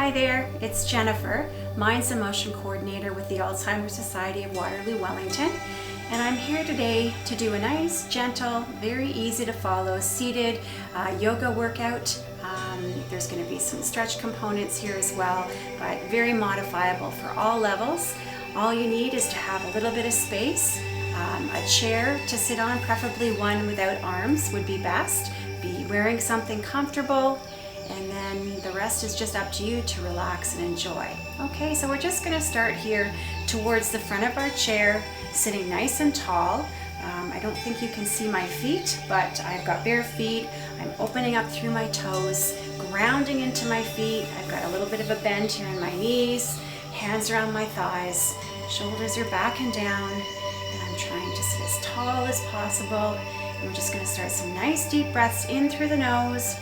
Hi there, it's Jennifer, Minds and Motion Coordinator with the Alzheimer's Society of Waterloo, Wellington. And I'm here today to do a nice, gentle, very easy to follow seated yoga workout. There's going to be some stretch components here as well, but very modifiable for all levels. All you need is to have a little bit of space, a chair to sit on, preferably one without arms would be best. Be wearing something comfortable, and then the rest is just up to you to relax and enjoy. Okay, so we're just going to start here towards the front of our chair, sitting nice and tall. I don't think you can see my feet, but I've got bare feet. I'm opening up through my toes, grounding into my feet. I've got a little bit of a bend here in my knees, hands around my thighs, shoulders are back and down, and I'm trying to sit as tall as possible. And we're just going to start some nice deep breaths in through the nose,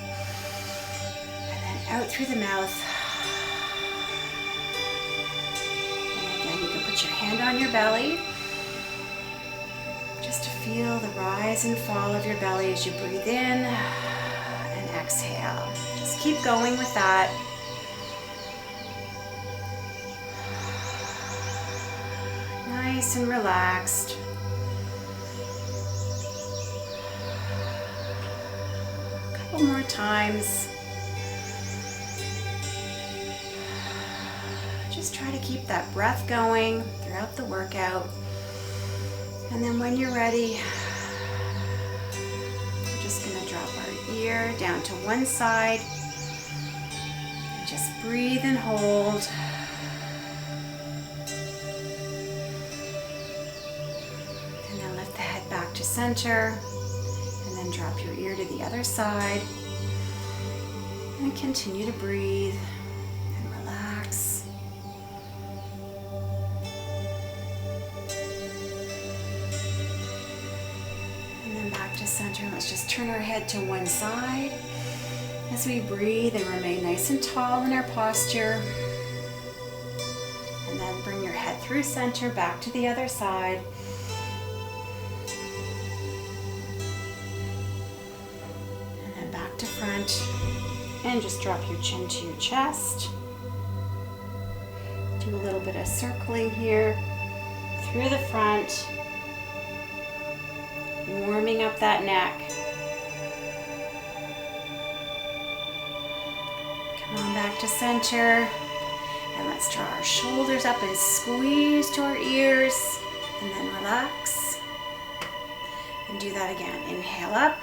and then out through the mouth. And again, you can put your hand on your belly, just to feel the rise and fall of your belly as you breathe in and exhale. Just keep going with that. Nice and relaxed. A couple more times. Just try to keep that breath going throughout the workout. And then when you're ready, we're just going to drop our ear down to one side and just breathe and hold. And then lift the head back to center, and then drop your ear to the other side, and continue to breathe and relax. To center. Let's just turn our head to one side as we breathe and remain nice and tall in our posture. And then bring your head through center back to the other side. And then back to front. And just drop your chin to your chest. Do a little bit of circling here through the front. Warming up that neck. Come on back to center. And let's draw our shoulders up and squeeze to our ears. And then relax. And do that again. Inhale up.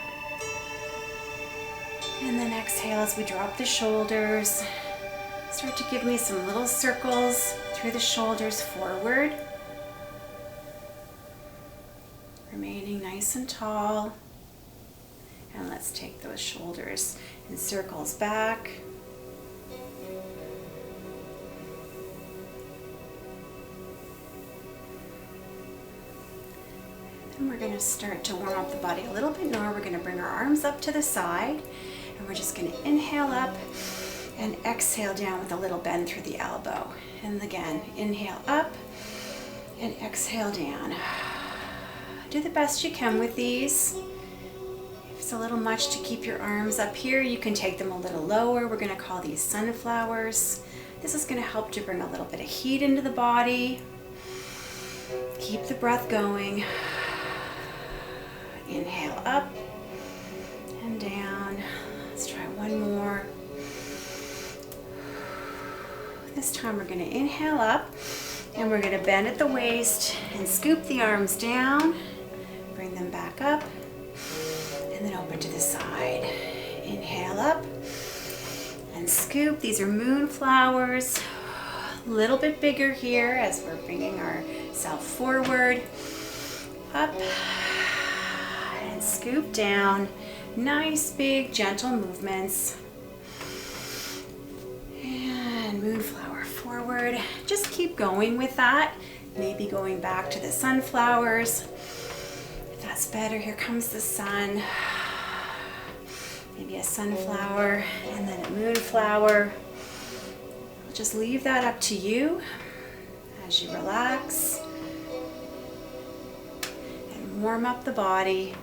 And then exhale as we drop the shoulders. Start to give me some little circles through the shoulders forward. Remaining nice and tall. And let's take those shoulders in circles back. And we're going to start to warm up the body a little bit more. We're going to bring our arms up to the side, and we're just going to inhale up and exhale down with a little bend through the elbow. And again, inhale up and exhale down. Do the best you can with these. If it's a little much to keep your arms up here, you can take them a little lower. We're going to call these sunflowers. This is going to help to bring a little bit of heat into the body. Keep the breath going. Inhale up and down. Let's try one more. This time we're going to inhale up, and we're going to bend at the waist and scoop the arms down. Bring them back up, and then open to the side. Inhale up and scoop. These are moonflowers. A little bit bigger here as we're bringing ourselves forward. Up and scoop down. Nice, big, gentle movements. And moonflower forward. Just keep going with that. Maybe going back to the sunflowers. That's better. Here comes the sun. Maybe a sunflower and then a moonflower. I'll just leave that up to you as you relax and warm up the body.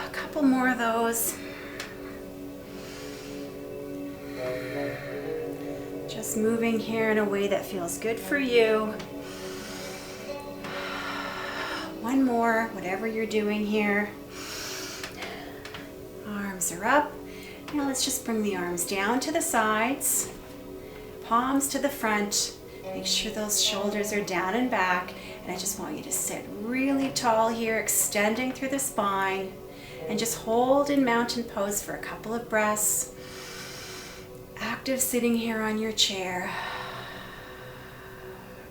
A couple more of those. Just moving here in a way that feels good for you. One more, whatever you're doing here. Arms are up. Now let's just bring the arms down to the sides, palms to the front. Make sure those shoulders are down and back. And I just want you to sit really tall here, extending through the spine. And just hold in mountain pose for a couple of breaths. Active sitting here on your chair.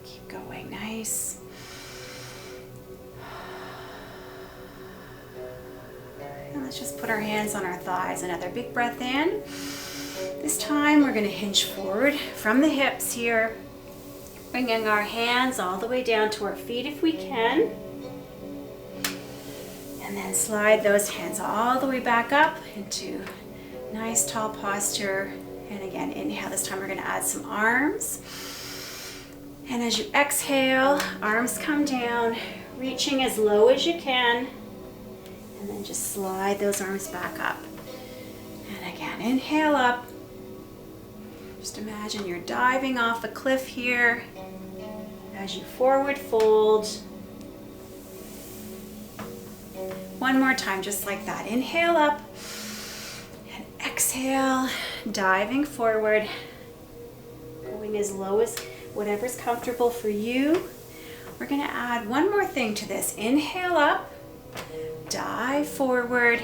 Keep going, nice. And let's just put our hands on our thighs. Another big breath in. This time we're going to hinge forward from the hips here. Bringing our hands all the way down to our feet if we can. And then slide those hands all the way back up into nice tall posture. And again, inhale. This time we're going to add some arms. And as you exhale, arms come down, reaching as low as you can. And then just slide those arms back up. And again, inhale up. Just imagine you're diving off a cliff here. As you forward fold. One more time, just like that. Inhale up and exhale, diving forward, going as low as whatever's comfortable for you. We're going to add one more thing to this. Inhale up, dive forward.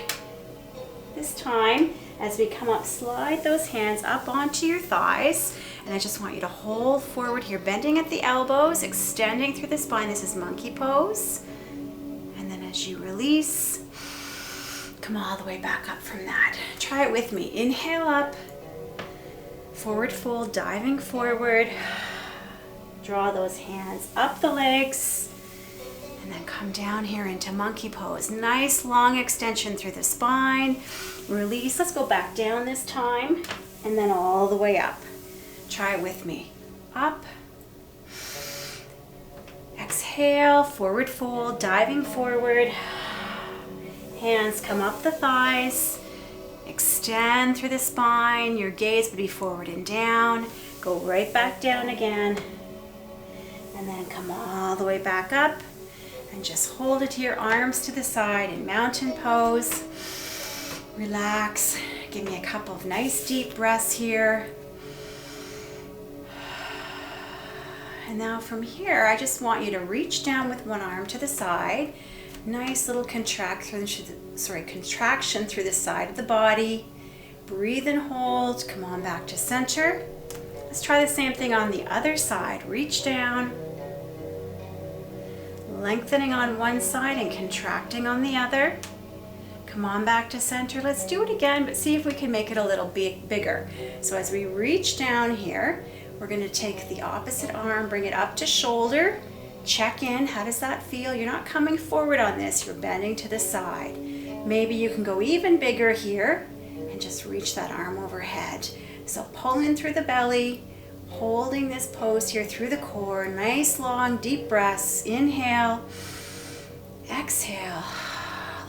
This time, as we come up, slide those hands up onto your thighs. And I just want you to hold forward here, bending at the elbows, extending through the spine. This is monkey pose. And then as you release, come all the way back up from that. Try it with me. Inhale up, forward fold, diving forward. Draw those hands up the legs. And then come down here into monkey pose. Nice long extension through the spine. Release. Let's go back down this time. And then all the way up. Try it with me. Up. Exhale, forward fold, diving forward. Hands come up the thighs. Extend through the spine. Your gaze would be forward and down. Go right back down again. And then come all the way back up. And just hold it here, arms to the side in mountain pose. Relax. Give me a couple of nice deep breaths here. And now from here, I just want you to reach down with one arm to the side. Nice little contraction through the side of the body. Breathe and hold. Come on back to center. Let's try the same thing on the other side. Reach down. Lengthening on one side and contracting on the other. Come on back to center. Let's do it again, but see if we can make it a little bit bigger. So as we reach down here, we're going to take the opposite arm, bring it up to shoulder, check in. How does that feel? You're not coming forward on this, you're bending to the side. Maybe you can go even bigger here and just reach that arm overhead. So pull in through the belly, holding this pose here through the core. Nice long deep breaths. Inhale, exhale.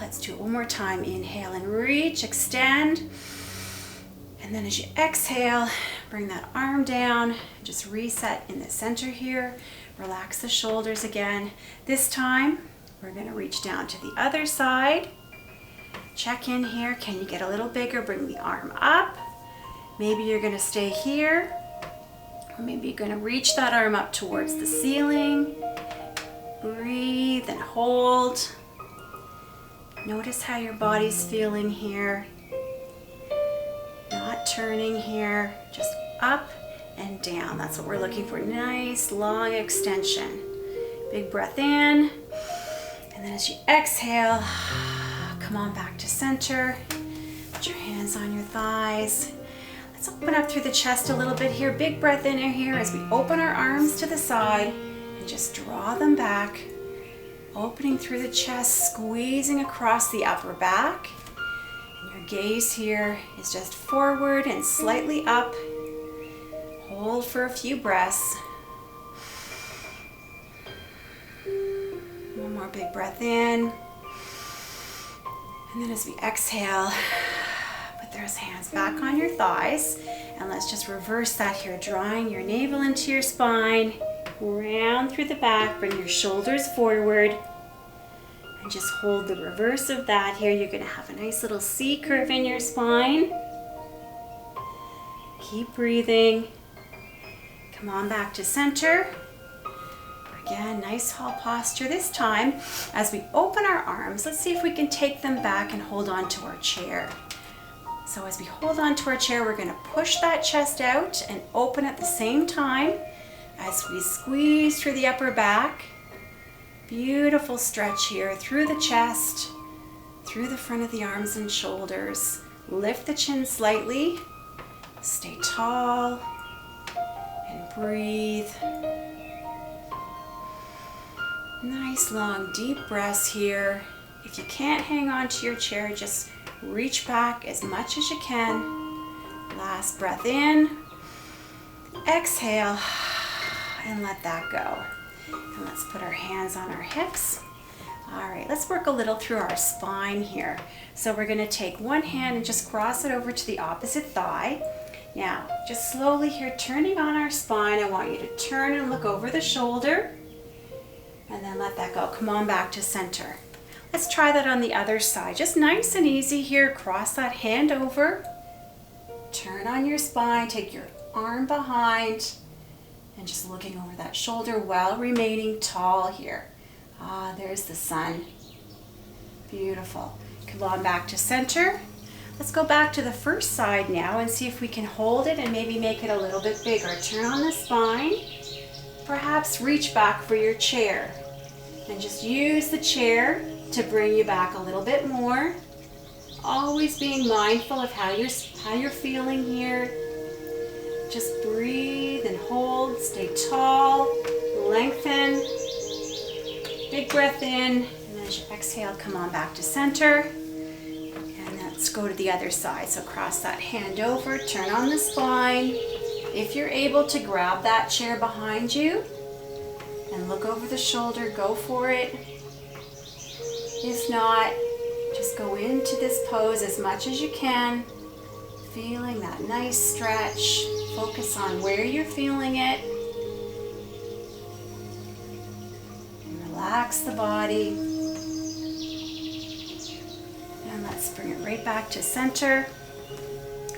Let's do it one more time. Inhale and reach, extend. And then as you exhale, bring that arm down, just reset in the center here. Relax the shoulders again. This time, we're going to reach down to the other side. Check in here. Can you get a little bigger? Bring the arm up. Maybe you're going to stay here. Or maybe you're going to reach that arm up towards the ceiling. Breathe and hold. Notice how your body's feeling here. Not turning here, just up and down. That's what we're looking for. Nice long extension. Big breath in. And then as you exhale, come on back to center. Put your hands on your thighs. Let's open up through the chest a little bit here. Big breath in here as we open our arms to the side and just draw them back. Opening through the chest, squeezing across the upper back. Gaze here is just forward and slightly up. Hold for a few breaths. One more big breath in. And then as we exhale, put those hands back on your thighs. And let's just reverse that here, drawing your navel into your spine, round through the back, bring your shoulders forward, and just hold the reverse of that here. You're gonna have a nice little C curve in your spine. Keep breathing. Come on back to center. Again, nice tall posture this time. As we open our arms, let's see if we can take them back and hold on to our chair. So as we hold on to our chair, we're gonna push that chest out and open at the same time as we squeeze through the upper back. Beautiful stretch here through the chest, through the front of the arms and shoulders. Lift the chin slightly, stay tall, and breathe. Nice long deep breaths here. If you can't hang on to your chair, just reach back as much as you can. Last breath in, exhale, and let that go. And let's put our hands on our hips. All right, let's work a little through our spine here. So we're gonna take one hand and just cross it over to the opposite thigh. Now, just slowly here, turning on our spine, I want you to turn and look over the shoulder, and then let that go. Come on back to center. Let's try that on the other side. Just nice and easy here, cross that hand over, turn on your spine, take your arm behind, and just looking over that shoulder while remaining tall here. Ah, there's the sun. Beautiful. Come on back to center. Let's go back to the first side now and see if we can hold it and maybe make it a little bit bigger. Turn on the spine. Perhaps reach back for your chair. And just use the chair to bring you back a little bit more. Always being mindful of how you're feeling here. Just breathe and hold, stay tall, lengthen. Big breath in, and as you exhale, come on back to center. And let's go to the other side. So cross that hand over, turn on the spine. If you're able to grab that chair behind you and look over the shoulder, go for it. If not, just go into this pose as much as you can, feeling that nice stretch. Focus on where you're feeling it. And relax the body. And let's bring it right back to center.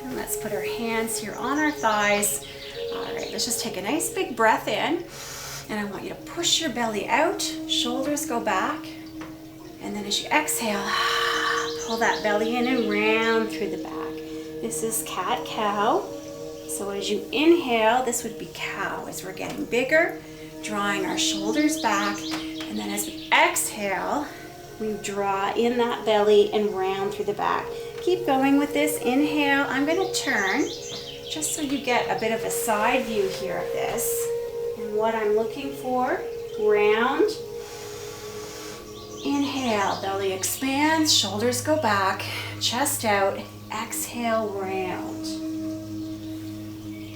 And let's put our hands here on our thighs. All right, let's just take a nice big breath in. And I want you to push your belly out, shoulders go back. And then as you exhale, pull that belly in and round through the back. This is cat-cow. So as you inhale, this would be cow as we're getting bigger, drawing our shoulders back. And then as we exhale, we draw in that belly and round through the back. Keep going with this. Inhale, I'm gonna turn just so you get a bit of a side view here of this. And what I'm looking for, round. Inhale, belly expands, shoulders go back, chest out, exhale, round.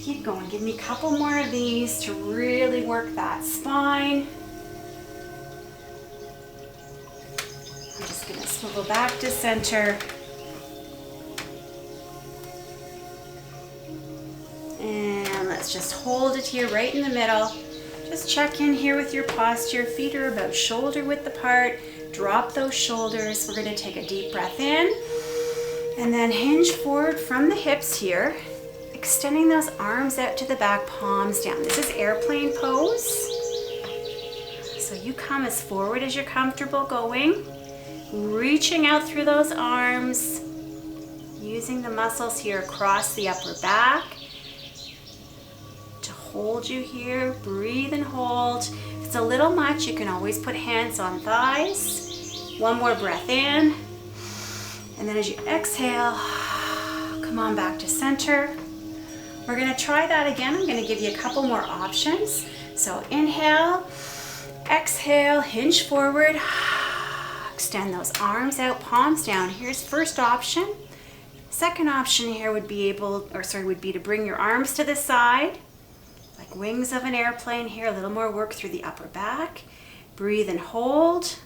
Keep going, give me a couple more of these to really work that spine. I'm just gonna swivel back to center. And let's just hold it here right in the middle. Just check in here with your posture. Feet are about shoulder width apart. Drop those shoulders. We're gonna take a deep breath in and then hinge forward from the hips here, extending those arms out to the back, palms down. This is airplane pose. So you come as forward as you're comfortable going, reaching out through those arms, using the muscles here across the upper back to hold you here. Breathe and hold. If it's a little much, you can always put hands on thighs. One more breath in. And then as you exhale, come on back to center. We're gonna try that again. I'm gonna give you a couple more options. So inhale, exhale, hinge forward, extend those arms out, palms down. Here's first option. Second option here would be to bring your arms to the side, like wings of an airplane here. A little more work through the upper back. Breathe and hold.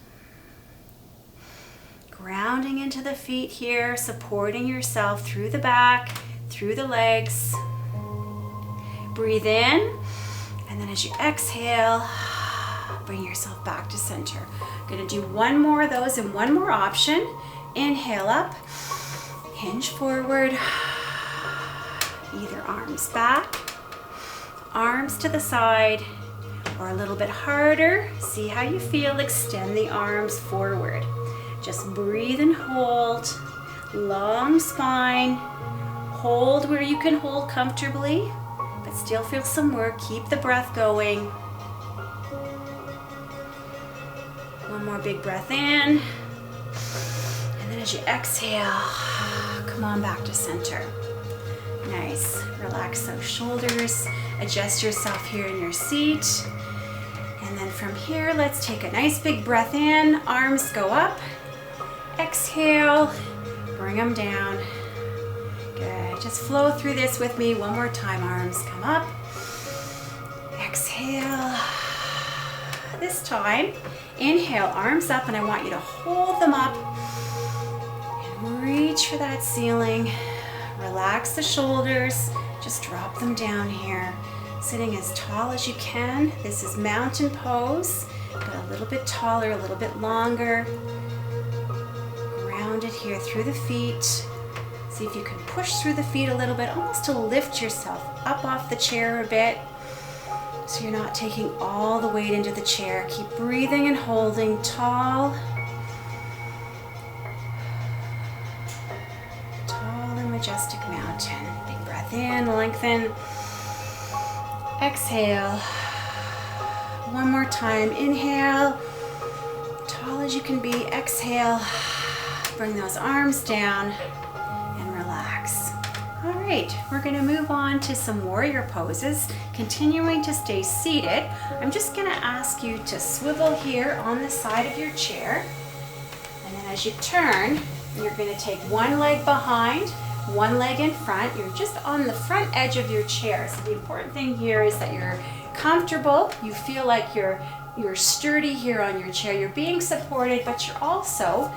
Ground grounding into the feet here, supporting yourself through the back, through the legs. Breathe in, and then as you exhale, bring yourself back to center. Gonna do one more of those and one more option. Inhale up, hinge forward, either arms back, arms to the side, or a little bit harder. See how you feel, extend the arms forward. Just breathe and hold, long spine. Hold where you can hold comfortably, but still feel some work. Keep the breath going. One more big breath in. And then as you exhale, come on back to center. Nice. Relax those shoulders. Adjust yourself here in your seat. And then from here, let's take a nice big breath in. Arms go up. Exhale. Bring them down. Good. Just flow through this with me. One more time. Arms come up. Exhale. This time, inhale, arms up, and I want you to hold them up and reach for that ceiling. Relax the shoulders. Just drop them down here. Sitting as tall as you can. This is mountain pose, but a little bit taller, a little bit longer. Grounded here through the feet. See if you can push through the feet a little bit, almost to lift yourself up off the chair a bit, so you're not taking all the weight into the chair. Keep breathing and holding tall. Tall and majestic mountain. Big breath in, lengthen. Exhale. One more time. Inhale. Tall as you can be. Exhale. Bring those arms down and relax. All right, we're going to move on to some warrior poses, continuing to stay seated. I'm just going to ask you to swivel here on the side of your chair. And then as you turn, you're going to take one leg behind, one leg in front. You're just on the front edge of your chair. So the important thing here is that you're comfortable. You feel like you're sturdy here on your chair. You're being supported, but you're also,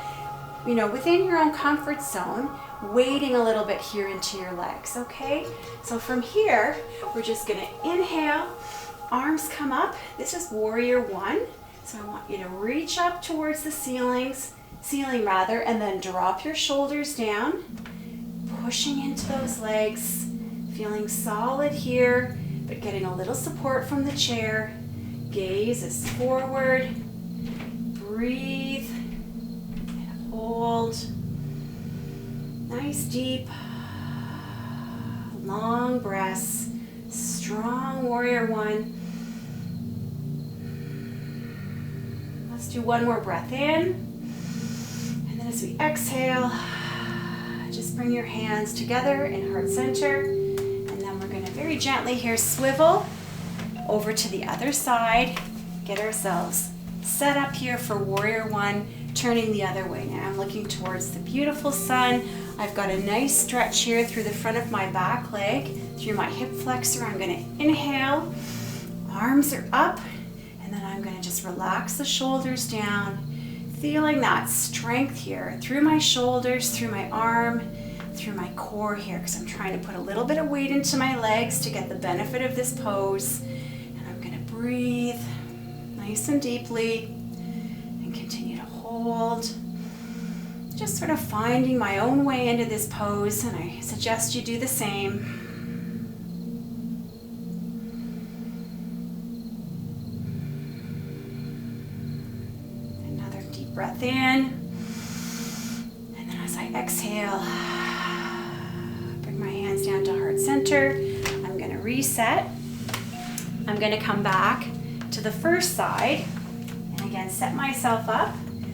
within your own comfort zone, weighting a little bit here into your legs, okay? So from here, we're just gonna inhale, arms come up. This is warrior one. So I want you to reach up towards the ceiling, and then drop your shoulders down, pushing into those legs, feeling solid here, but getting a little support from the chair. Gaze is forward, breathe, and hold. Nice deep, long breaths, strong warrior one. Let's do one more breath in. And then as we exhale, just bring your hands together in heart center. And then we're gonna very gently here swivel over to the other side. Get ourselves set up here for warrior one, turning the other way. Now I'm looking towards the beautiful sun. I've got a nice stretch here through the front of my back leg, through my hip flexor. I'm gonna inhale, arms are up, and then I'm gonna just relax the shoulders down, feeling that strength here through my shoulders, through my arm, through my core here, because I'm trying to put a little bit of weight into my legs to get the benefit of this pose. And I'm gonna breathe nice and deeply and continue to hold. Just sort of finding my own way into this pose, and I suggest you do the same. Another deep breath in, and then as I exhale, bring my hands down to heart center. I'm going to reset. I'm going to come back to the first side, and again set myself up.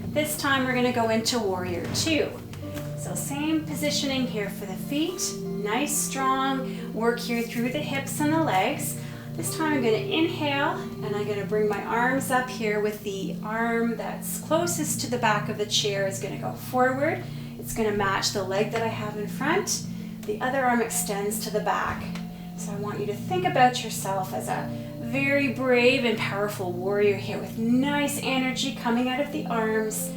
This time we're going to go into warrior two. So same positioning here for the feet. Nice strong work here through the hips and the legs. This time I'm going to inhale, and I'm going to bring my arms up here with the arm that's closest to the back of the chair is going to go forward. It's going to match the leg that I have in front. The other arm extends to the back. So I want you to think about yourself as a very brave and powerful warrior here with nice energy coming out of the arms,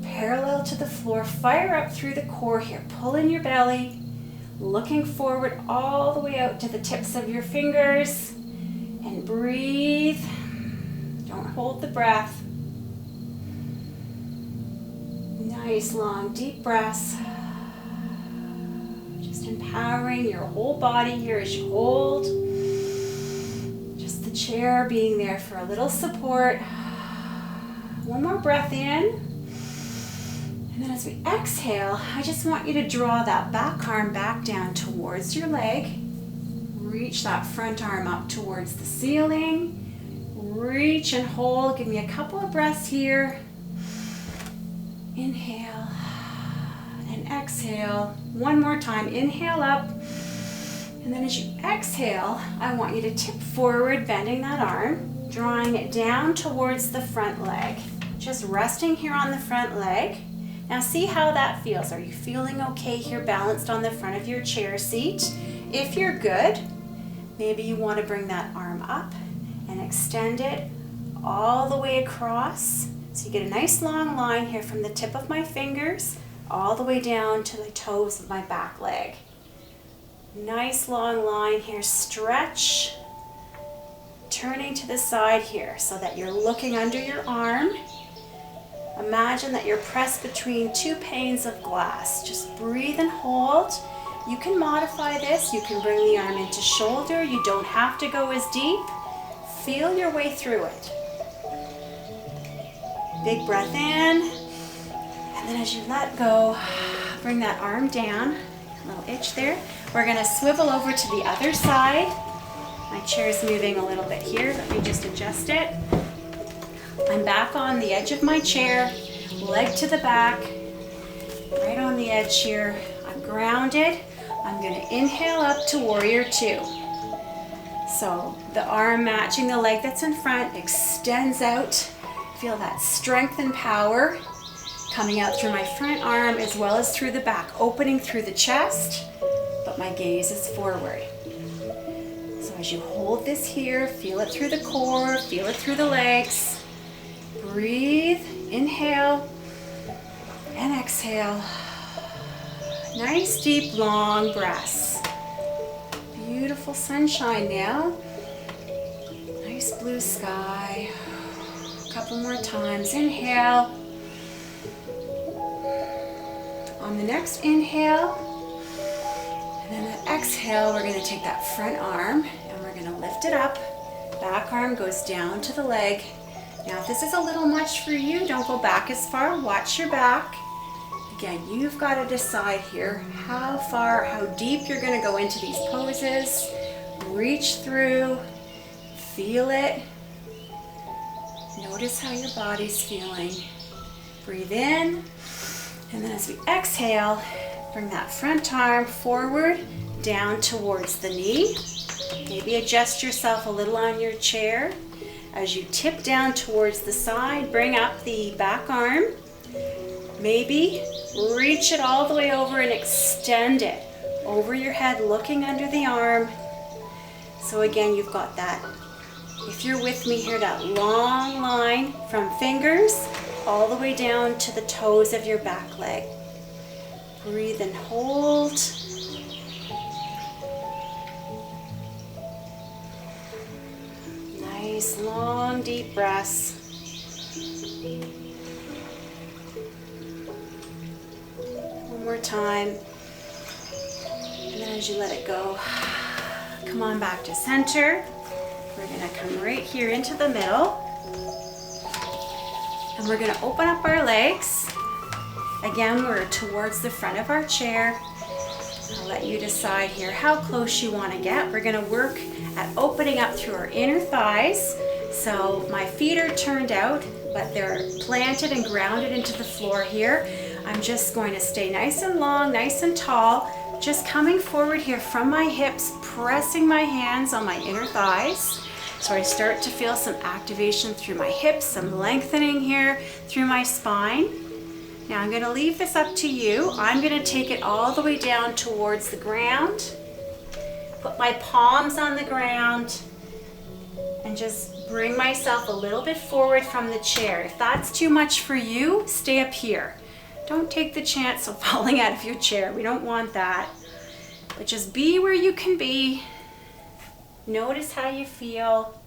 parallel to the floor. Fire up through the core here. Pull in your belly, looking forward all the way out to the tips of your fingers, and breathe. Don't hold the breath. Nice long deep breaths. Just empowering your whole body here as you hold. Just the chair being there for a little support. One more breath in. And then as we exhale, I just want you to draw that back arm back down towards your leg. Reach that front arm up towards the ceiling. Reach and hold. Give me a couple of breaths here. Inhale and exhale. One more time. Inhale up. And then as you exhale, I want you to tip forward, bending that arm, drawing it down towards the front leg. Just resting here on the front leg. Now see how that feels. Are you feeling okay here, balanced on the front of your chair seat? If you're good, maybe you want to bring that arm up and extend it all the way across. So you get a nice long line here from the tip of my fingers all the way down to the toes of my back leg. Nice long line here. Stretch. Turning to the side here so that you're looking under your arm. Imagine that you're pressed between two panes of glass. Just breathe and hold. You can modify this. You can bring the arm into shoulder. You don't have to go as deep. Feel your way through it. Big breath in. And then as you let go, bring that arm down. A little itch there. We're going to swivel over to the other side. My chair is moving a little bit here. Let me just adjust it. I'm back on the edge of my chair, leg to the back, right on the edge here. I'm grounded. I'm going to inhale up to warrior two. So the arm matching the leg that's in front extends out. Feel that strength and power coming out through my front arm as well as through the back, opening through the chest, but my gaze is forward. So as you hold this here, feel it through the core, feel it through the legs. Breathe, inhale, and exhale. Nice, deep, long breaths. Beautiful sunshine now. Nice blue sky. A couple more times. Inhale. On the next inhale, and then that exhale, we're going to take that front arm and we're going to lift it up. Back arm goes down to the leg. Now, if this is a little much for you, don't go back as far. Watch your back. Again, you've got to decide here how far, how deep you're going to go into these poses. Reach through, feel it. Notice how your body's feeling. Breathe in, and then as we exhale, bring that front arm forward, down towards the knee. Maybe adjust yourself a little on your chair. As you tip down towards the side, bring up the back arm. Maybe reach it all the way over and extend it over your head, looking under the arm. So again, you've got that, if you're with me here, that long line from fingers all the way down to the toes of your back leg. Breathe and hold. Nice, long, deep breaths. One more time. And then as you let it go, come on back to center. We're going to come right here into the middle. And we're going to open up our legs. Again, we're towards the front of our chair. I'll let you decide here how close you want to get. We're going to work at opening up through our inner thighs. So my feet are turned out, but they're planted and grounded into the floor here. I'm just going to stay nice and long, nice and tall, just coming forward here from my hips, pressing my hands on my inner thighs. So I start to feel some activation through my hips, some lengthening here through my spine. Now I'm going to leave this up to you. I'm going to take it all the way down towards the ground. Put my palms on the ground and just bring myself a little bit forward from the chair. If that's too much for you, stay up here. Don't take the chance of falling out of your chair. We don't want that. But just be where you can be. Notice how you feel.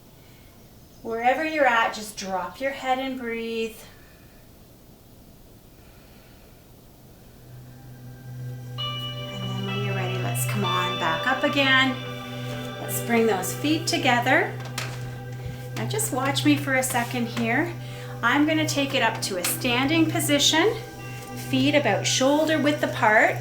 Wherever you're at, just drop your head and breathe. And then when you're ready, let's come on back up again. Let's bring those feet together. Now just watch me for a second here. I'm going to take it up to a standing position, feet about shoulder width apart.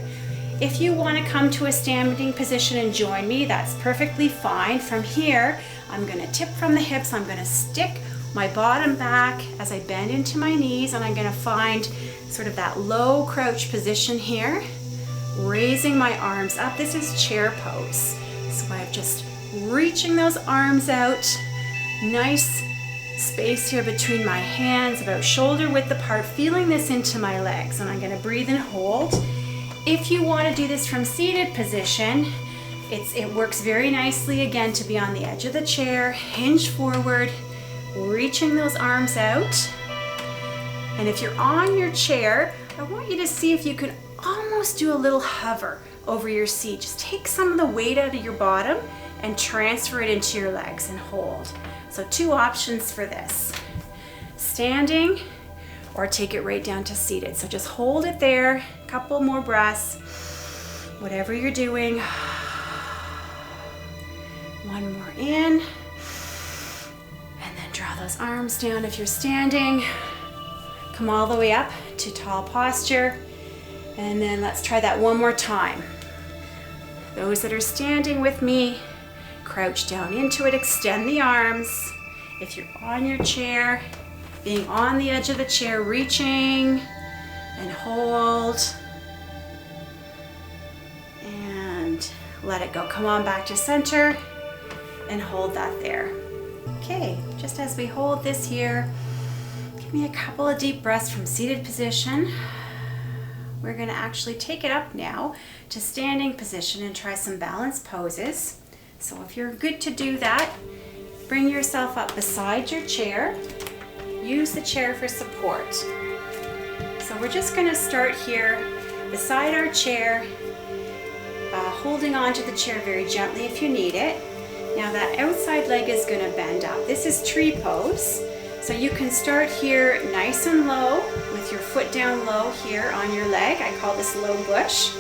If you want to come to a standing position and join me, that's perfectly fine. From here, I'm going to tip from the hips. I'm going to stick my bottom back as I bend into my knees, and I'm going to find sort of that low crouch position here, raising my arms up. This is chair pose. So I'm just reaching those arms out. Nice space here between my hands, about shoulder width apart, feeling this into my legs, and I'm going to breathe and hold. If you want to do this from seated position, it works very nicely again to be on the edge of the chair, hinge forward, reaching those arms out. And if you're on your chair, I want you to see if you can almost do a little hover over your seat. Just take some of the weight out of your bottom and transfer it into your legs and hold. So 2 options for this: standing or take it right down to seated. So just hold it there, a couple more breaths, whatever you're doing. One more in, and then draw those arms down if you're standing. Come all the way up to tall posture, and then let's try that one more time. Those that are standing with me, crouch down into it, extend the arms. If you're on your chair, being on the edge of the chair, reaching and hold. And let it go. Come on back to center and hold that there. Okay, just as we hold this here, give me a couple of deep breaths from seated position. We're going to actually take it up now to standing position and try some balanced poses. So if you're good to do that, bring yourself up beside your chair. Use the chair for support. So we're just going to start here beside our chair, holding onto the chair very gently if you need it. Now that outside leg is going to bend up. This is tree pose. So you can start here nice and low with your foot down low here on your leg. I call this low bush.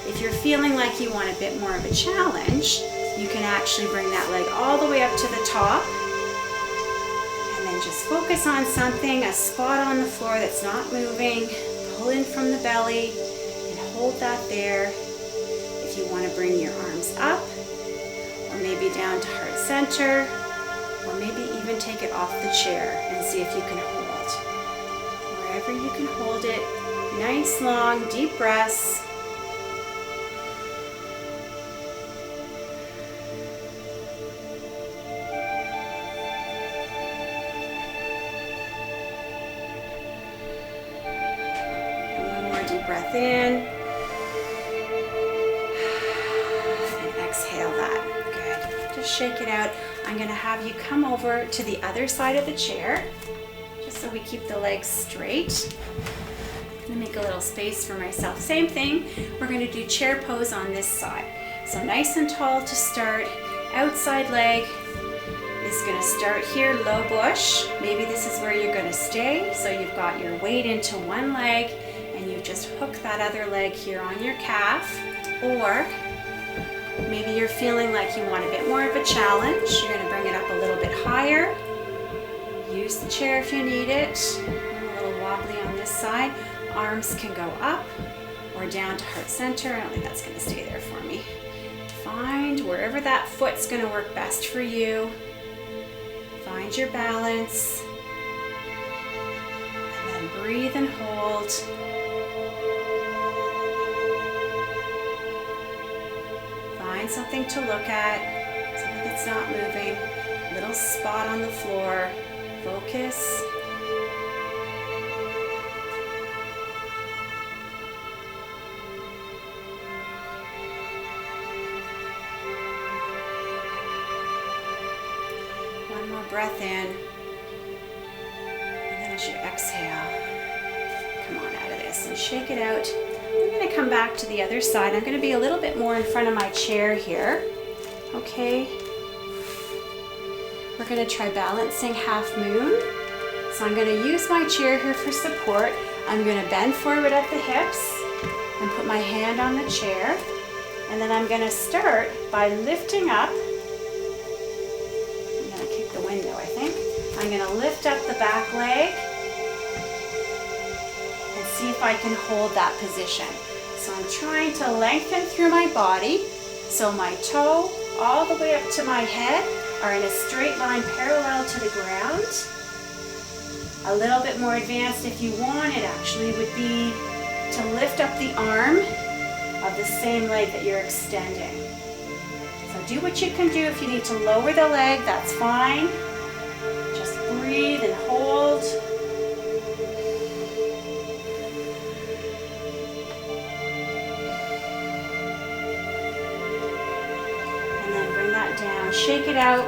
If you're feeling like you want a bit more of a challenge, you can actually bring that leg all the way up to the top. And then just focus on something, a spot on the floor that's not moving. Pull in from the belly and hold that there. If you want to bring your arms up, or maybe down to heart center, or maybe even take it off the chair and see if you can hold. Wherever you can hold it, nice long deep breaths. And one more deep breath in. And exhale that. Good. Just shake it out. I'm going to have you come over to the other side of the chair, just so we keep the legs straight. I'm going to make a little space for myself. Same thing, we're going to do chair pose on this side. So nice and tall to start. Outside leg is going to start here, low bush. Maybe this is where you're going to stay. So you've got your weight into one leg, and you just hook that other leg here on your calf. Or maybe you're feeling like you want a bit more of a challenge. You're going to bring it up a little bit higher. Use the chair if you need it. A little wobbly on this side. Arms can go up or down to heart center. I don't think that's going to stay there for me. Find wherever that foot's going to work best for you. Find your balance. And then breathe and hold. Find something to look at, something that's not moving, little spot on the floor. Focus. One more breath in. And then as you exhale, come on out of this and shake it out. I'm going to come back to the other side. I'm going to be a little bit more in front of my chair here. Okay. We're going to try balancing half moon. So I'm going to use my chair here for support. I'm going to bend forward at the hips and put my hand on the chair. And then I'm going to start by lifting up. I'm going to kick the window, I think. I'm going to lift up the back leg and see if I can hold that position. So I'm trying to lengthen through my body so my toe all the way up to my head are in a straight line parallel to the ground. A little bit more advanced, if you want it actually, would be to lift up the arm of the same leg that you're extending. So do what you can do. If you need to lower the leg, that's fine. Just breathe and hold. And then bring that down, shake it out.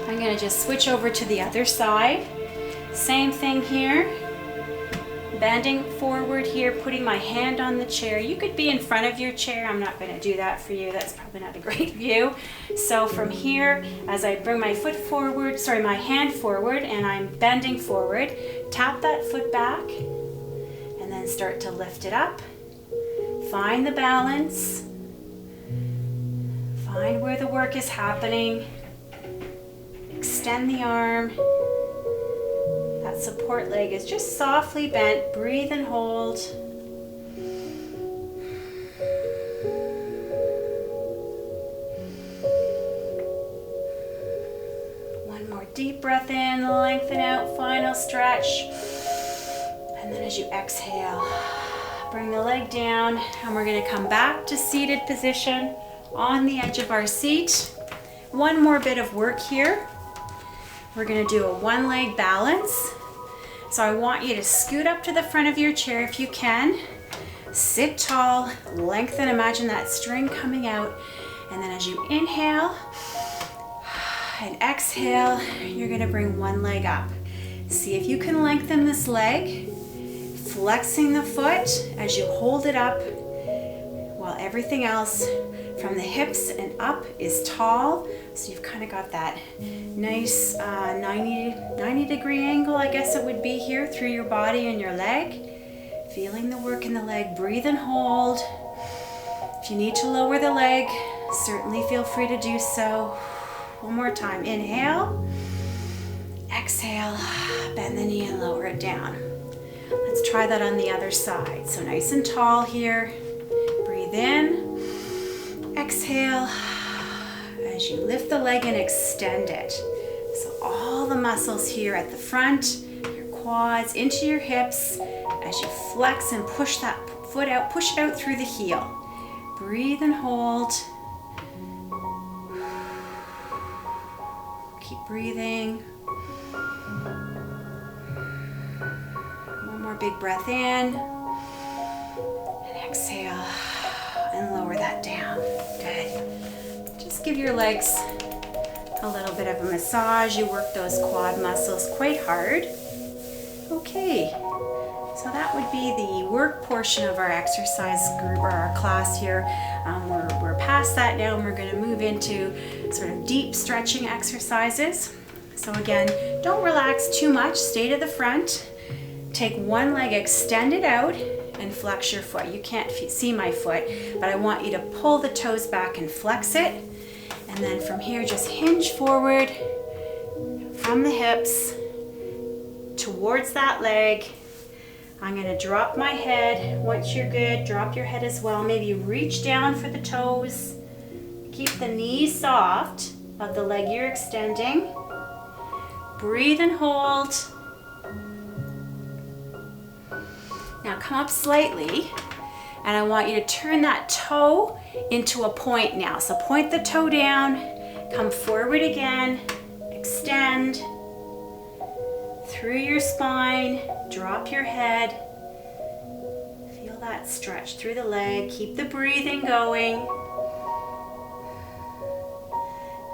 I'm going to just switch over to the other side. Same thing here. Bending forward here, putting my hand on the chair. You could be in front of your chair. I'm not going to do that for you. That's probably not a great view. So from here, as I bring my foot forward, my hand forward, and I'm bending forward, tap that foot back, and then start to lift it up. Find the balance. Find where the work is happening. Extend the arm. That support leg is just softly bent. Breathe and hold. One more deep breath in, lengthen out, final stretch. And then as you exhale, bring the leg down, and we're going to come back to seated position on the edge of our seat. One more bit of work here. We're going to do a one leg balance. So I want you to scoot up to the front of your chair if you can. Sit tall, lengthen, imagine that string coming out. And then as you inhale and exhale, you're going to bring one leg up. See if you can lengthen this leg, flexing the foot as you hold it up while everything else from the hips and up is tall. So you've kind of got that nice 90 degree angle, I guess it would be here, through your body and your leg. Feeling the work in the leg, breathe and hold. If you need to lower the leg, certainly feel free to do so. One more time, inhale, exhale, bend the knee and lower it down. Let's try that on the other side. So nice and tall here, breathe in, exhale, as you lift the leg and extend it. So all the muscles here at the front, your quads, into your hips, as you flex and push that foot out, push it out through the heel. Breathe and hold. Keep breathing. One more big breath in. And exhale. And lower that down. Good. Just give your legs a little bit of a massage. You work those quad muscles quite hard. Okay, so that would be the work portion of our exercise group or our class here. We're past that now, and we're going to move into sort of deep stretching exercises. So again, don't relax too much. Stay to the front. Take one leg, extend it out, and flex your foot. You can't see my foot, but I want you to pull the toes back and flex it. And then from here, just hinge forward from the hips towards that leg. I'm going to drop my head. Once you're good, drop your head as well. Maybe reach down for the toes. Keep the knees soft of the leg you're extending. Breathe and hold. Now come up slightly, and I want you to turn that toe into a point now. So point the toe down, come forward again, extend through your spine, drop your head. Feel that stretch through the leg. Keep the breathing going.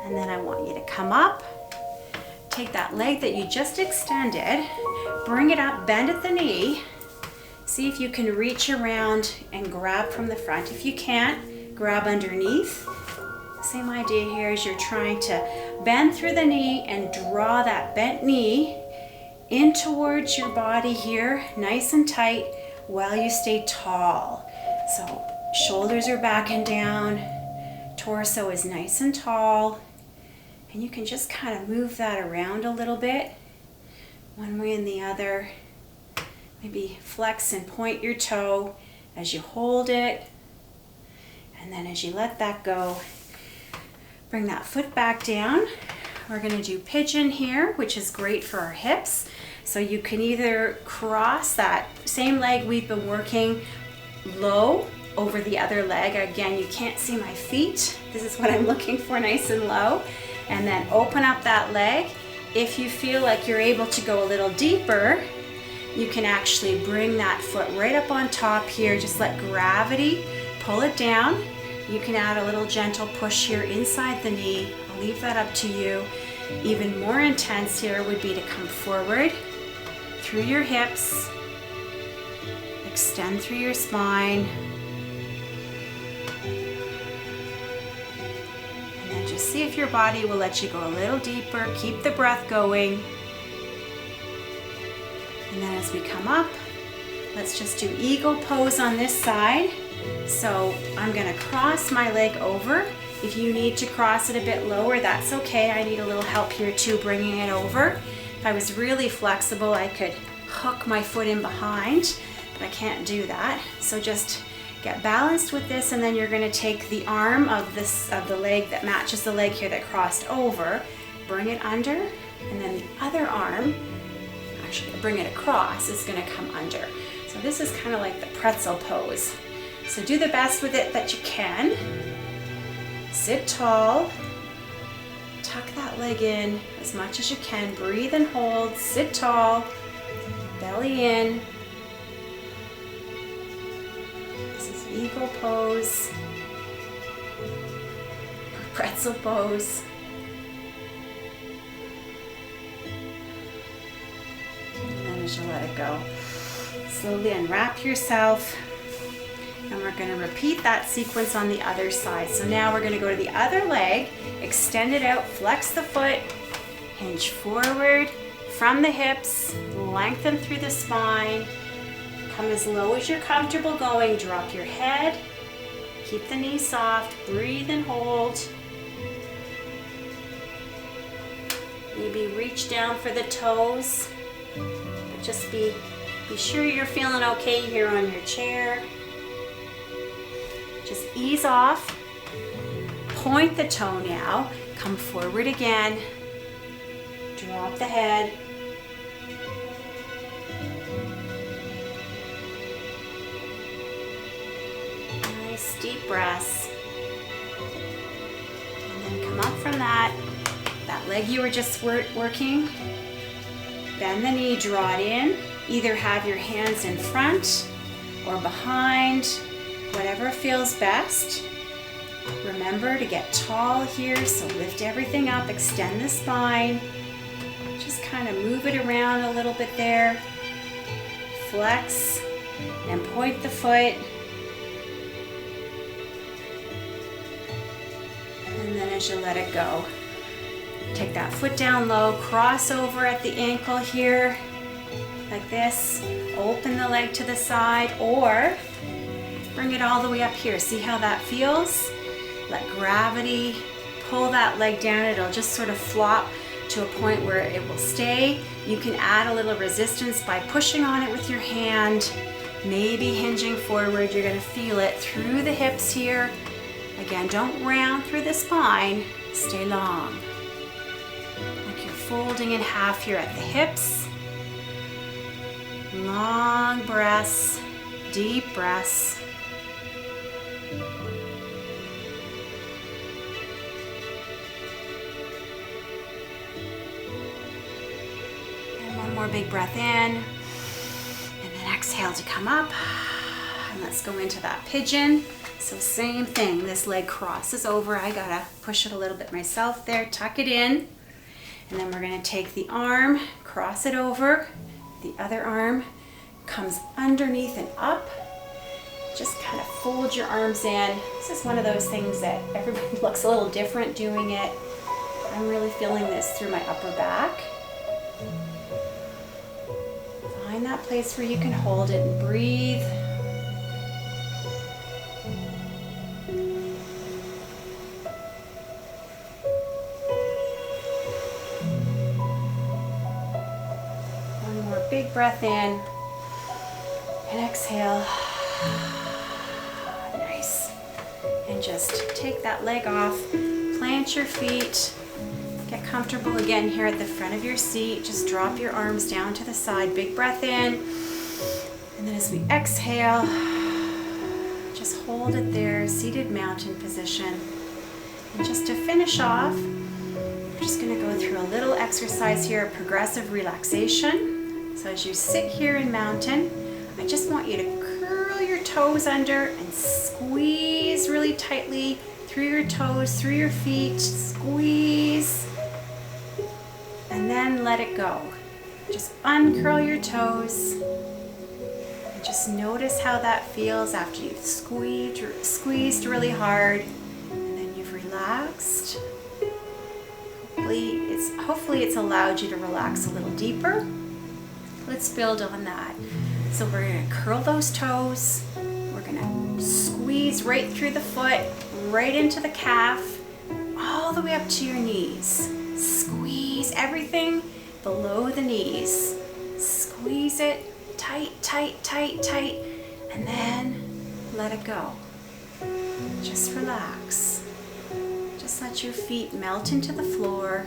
And then I want you to come up, take that leg that you just extended, bring it up, bend at the knee. See if you can reach around and grab from the front. If you can't, grab underneath. Same idea here as you're trying to bend through the knee and draw that bent knee in towards your body here, nice and tight, while you stay tall. So shoulders are back and down, torso is nice and tall, and you can just kind of move that around a little bit, one way and the other. Maybe flex and point your toe as you hold it, and then as you let that go, bring that foot back down. We're going to do pigeon here, which is great for our hips. So you can either cross that same leg we've been working low over the other leg. Again, you can't see my feet. This is what I'm looking for, nice and low. And then open up that leg. If you feel like you're able to go a little deeper, you can actually bring that foot right up on top here. Just let gravity pull it down. You can add a little gentle push here inside the knee. I'll leave that up to you. Even more intense here would be to come forward through your hips, extend through your spine, and then just see if your body will let you go a little deeper. Keep the breath going. And then as we come up, let's just do eagle pose on this side. So I'm going to cross my leg over. If you need to cross it a bit lower, that's okay. I need a little help here too, bringing it over. If I was really flexible, I could hook my foot in behind, but I can't do that. So just get balanced with this, and then you're going to take the arm of the leg that matches the leg here that crossed over, bring it under, and then the other arm, actually bring it across, is going to come under. So this is kind of like the pretzel pose. So do the best with it that you can. Sit tall. Tuck that leg in as much as you can. Breathe and hold. Sit tall. Belly in. This is eagle pose. Or pretzel pose. And then as you let it go, slowly unwrap yourself. And we're going to repeat that sequence on the other side. So now we're going to go to the other leg, extend it out, flex the foot, hinge forward from the hips, lengthen through the spine, come as low as you're comfortable going, drop your head, keep the knee soft, breathe and hold. Maybe reach down for the toes, but just be sure you're feeling okay here on your chair. Just ease off, point the toe now, come forward again, drop the head, nice deep breaths, and then come up from that leg you were just working, bend the knee, draw it in, either have your hands in front or behind, whatever feels best. Remember to get tall here, so lift everything up, extend the spine, just kind of move it around a little bit there, flex and point the foot, and then as you let it go, take that foot down low, cross over at the ankle here, like this, open the leg to the side, or bring it all the way up here. See how that feels? Let gravity pull that leg down. It'll just sort of flop to a point where it will stay. You can add a little resistance by pushing on it with your hand, maybe hinging forward. You're going to feel it through the hips here. Again, don't round through the spine. Stay long. Like you're folding in half here at the hips. Long breaths, deep breaths. More big breath in, and then exhale to come up, and let's go into that pigeon. So same thing, this leg crosses over. I gotta push it a little bit myself there, tuck it in, And then we're going to take the arm, cross it over. The other arm comes underneath and up. Just kind of fold your arms in. This is one of those things that everybody looks a little different doing it. I'm really feeling this through my upper back. Find that place where you can hold it and breathe. Big breath in and exhale. Nice. And just take that leg off, plant your feet, get comfortable again here at the front of your seat. Just drop your arms down to the side. Big breath in. And then as we exhale, just hold it there, seated mountain position. And just to finish off, we're just going to go through a little exercise here, a progressive relaxation. So as you sit here in mountain, I just want you to curl your toes under and squeeze really tightly through your toes, through your feet, squeeze, and then let it go. Just uncurl your toes and just notice how that feels after you've squeezed really hard and then you've relaxed. Hopefully it's allowed you to relax a little deeper. Let's build on that. So we're going to curl those toes. We're going to squeeze right through the foot, right into the calf, all the way up to your knees. Squeeze everything below the knees. Squeeze it tight, tight, tight, tight, and then let it go. Just relax. Just let your feet melt into the floor.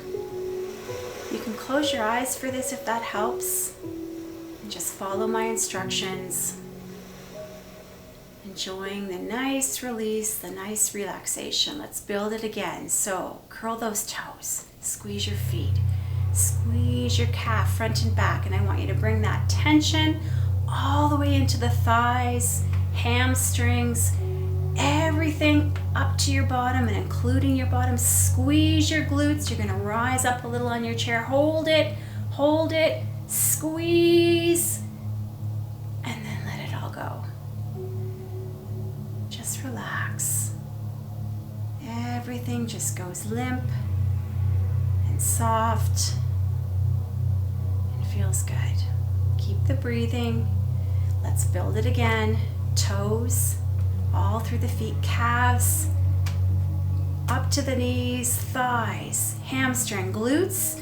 You can close your eyes for this if that helps. Just follow my instructions, enjoying the nice release, the nice relaxation. Let's build it again. So curl those toes, squeeze your feet, squeeze your calf front and back, and I want you to bring that tension all the way into the thighs, hamstrings, everything up to your bottom and including your bottom. Squeeze your glutes. You're going to rise up a little on your chair. Hold it, squeeze, and then let it all go. Just relax. Everything just goes limp and soft and feels good. Keep the breathing. Let's build it again. Toes all through the feet, calves up to the knees, thighs, hamstring, glutes.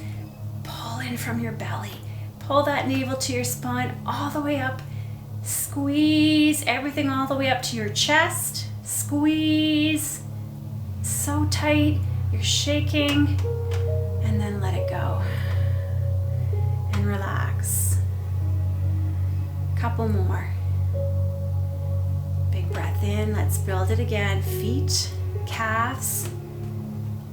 Pull in from your belly. Pull that navel to your spine all the way up. Squeeze everything all the way up to your chest. Squeeze so tight you're shaking, and then let it go and relax. Couple more. Big breath in. Let's build it again. Feet, calves,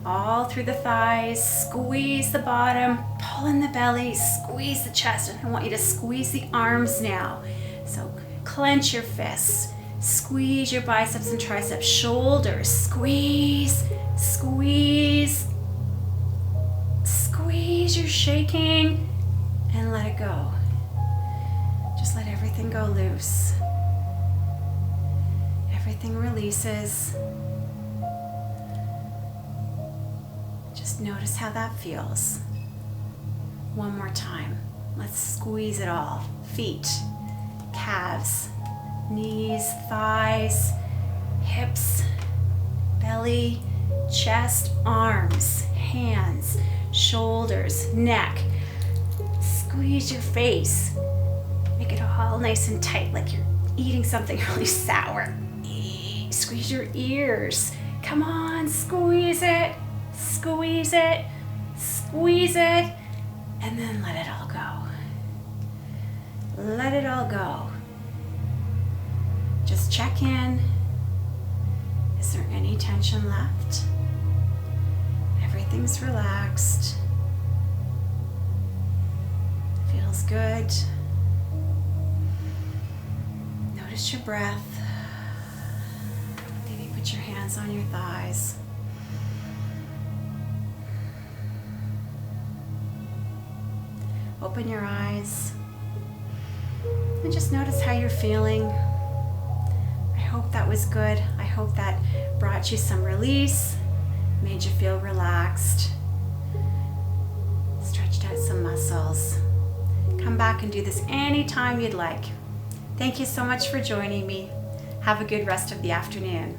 all through the thighs. Squeeze the bottom, pull in the belly, squeeze the chest, and I want you to squeeze the arms now. So clench your fists, squeeze your biceps and triceps, shoulders, squeeze, squeeze, squeeze. You're shaking, and let it go. Just let everything go loose. Everything releases. Just notice how that feels. One more time. Let's squeeze it all. Feet, calves, knees, thighs, hips, belly, chest, arms, hands, shoulders, neck. Squeeze your face. Make it all nice and tight like you're eating something really sour. Squeeze your ears. Come on, squeeze it. Squeeze it, squeeze it, and then let it all go. Let it all go. Just check in. Is there any tension left? Everything's relaxed. Feels good. Notice your breath. Maybe put your hands on your thighs. Open your eyes and just notice how you're feeling. I hope that was good. I hope that brought you some release, made you feel relaxed, stretched out some muscles. Come back and do this anytime you'd like. Thank you so much for joining me. Have a good rest of the afternoon.